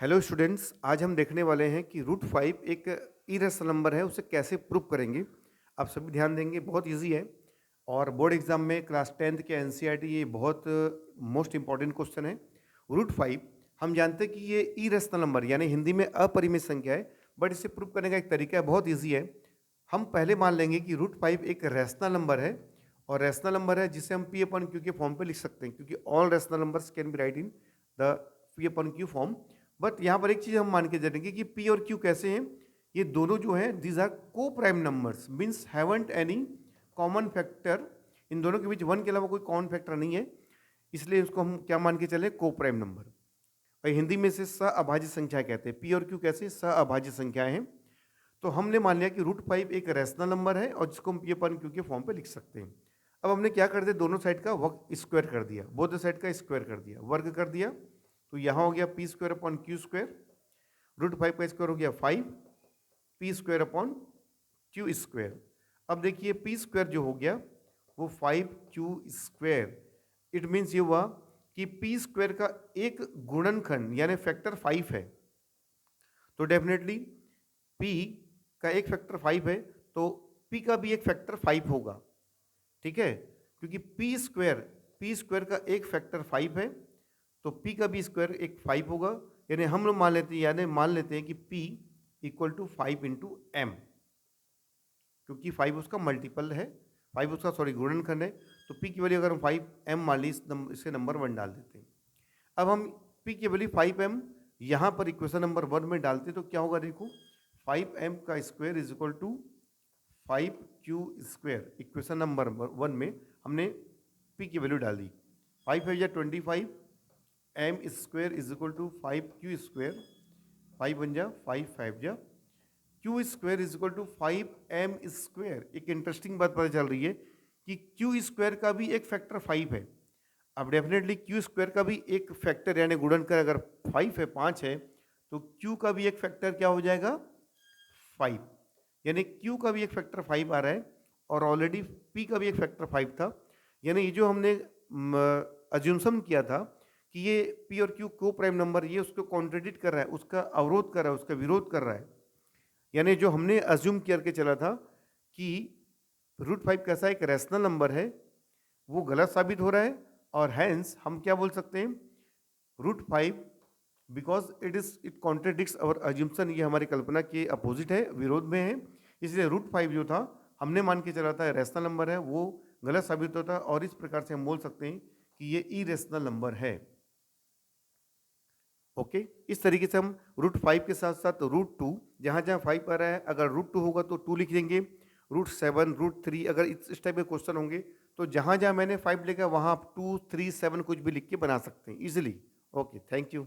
Hello students, आज हम देखने वाले हैं कि रूट 5 एक इरेशनल नंबर है, उसे कैसे प्रूव करेंगे। आप सभी ध्यान देंगे, बहुत इजी है और बोर्ड एग्जाम में क्लास 10th के एनसीईआरटी ये बहुत मोस्ट इंपॉर्टेंट क्वेश्चन है। रूट 5 हम जानते हैं कि ये इरेशनल नंबर यानी हिंदी में अपरिमित संख्या है, बट इसे प्रूव करने का एक तरीका है, बहुत ईजी है। हम पहले मान लेंगे कि रूट 5 एक रैशनल नंबर है और रैशनल नंबर है जिसे हम पी अपॉन क्यू के फॉर्म पे लिख सकते हैं, क्योंकि all rational numbers can be right in the P upon Q form. But यहाँ पर एक चीज हम मान के चलेंगे कि पी और क्यू कैसे हैं, ये दोनों जो हैं these are coprime numbers, means haven't any common factor. इन दोनों के बीच वन के अलावा कोई कॉमन फैक्टर नहीं है, इसलिए इसको हम क्या मान के चले, को प्राइम नंबर। और हिंदी में से अभाज्य संख्या कहते हैं। पी और क्यू कैसे अभाज्य संख्याएं हैं। तो हमने मान लिया कि रूट 5 एक रैशनल नंबर है और जिसको हम पी अपन क्यू के फॉर्म पे लिख सकते हैं। अब हमने क्या कर दिया, दोनों साइड का वर्ग स्क्वायर कर दिया, बोथ साइड का स्क्वायर कर दिया, वर्ग कर दिया। तो यहाँ हो गया P square upon Q square, root 5 का स्क्वायर हो गया 5 P square upon Q square. अब देखिए पी स्क्वायर जो हो गया वो 5 क्यू स्क्वायर। इट मीन्स ये हुआ कि पी स्क्वायर का एक गुणनखंड यानी फैक्टर 5 है, तो डेफिनेटली पी का एक फैक्टर 5 है तो पी का भी एक फैक्टर 5 होगा। ठीक है, क्योंकि पी स्क्वायर का एक फैक्टर 5 है तो पी का भी स्क्वायर एक 5 होगा। यानी हम लोग मान लेते हैं कि P equal to 5 into M, क्योंकि 5 उसका मल्टीपल है, 5 उसका गुणनखंड है। तो पी की वैल्यू अगर हम 5 एम मान ली, इसे नंबर 1 डाल देते हैं। अब हम पी की वैल्यू 5 एम यहाँ पर इक्वेशन नंबर 1 में डालते तो क्या होगा, देखो 5 एम का square is equal to 5 Q square. Equation number 1 में हमने पी की वैल्यू डाल दी, 5 है या 25 m square is equal to 5 Q square, 5 बन जा 5 5 जा q square is equal to 5 m square. एक इंटरेस्टिंग बात पता चल रही है कि क्यू स्क्वायर का भी एक फैक्टर 5 है। अब डेफिनेटली क्यू स्क्वायर का भी एक फैक्टर यानी गुणनकर अगर 5 है, 5 है, तो क्यू का भी एक फैक्टर क्या हो जाएगा, 5। यानी क्यू का भी एक फैक्टर 5 आ रहा है और ऑलरेडी पी का भी एक फैक्टर 5 था। यानी ये जो हमने अज्यूमशन किया था कि ये पी और क्यू को प्राइम नंबर, ये उसको कॉन्ट्रडिक्ट कर रहा है, उसका अवरोध कर रहा है, उसका विरोध कर रहा है। यानी जो हमने अज्यूम करके चला था कि रूट 5 कैसा एक रैशनल नंबर है, वो गलत साबित हो रहा है। और हैंस हम क्या बोल सकते हैं, रूट 5 बिकॉज इट कॉन्ट्रडिक्ट्स अवर अज्यूमशन, ये हमारी कल्पना के अपोजिट है, विरोध में है। इसलिए रूट 5 जो था हमने मान के चला था रैशनल नंबर है, वो गलत साबित होता है और इस प्रकार से हम बोल सकते हैं कि ये इरेशनल नंबर है। ओके, इस तरीके से हम रूट 5 के साथ साथ रूट 2, जहाँ जहाँ 5 आ रहा है अगर रूट 2 होगा तो 2 लिख देंगे, रूट 7, रूट 3, अगर इस टाइप के क्वेश्चन होंगे तो जहाँ जहाँ मैंने 5 लिखा वहाँ आप 2, 3, 7 कुछ भी लिख के बना सकते हैं इजिली। Okay, thank you.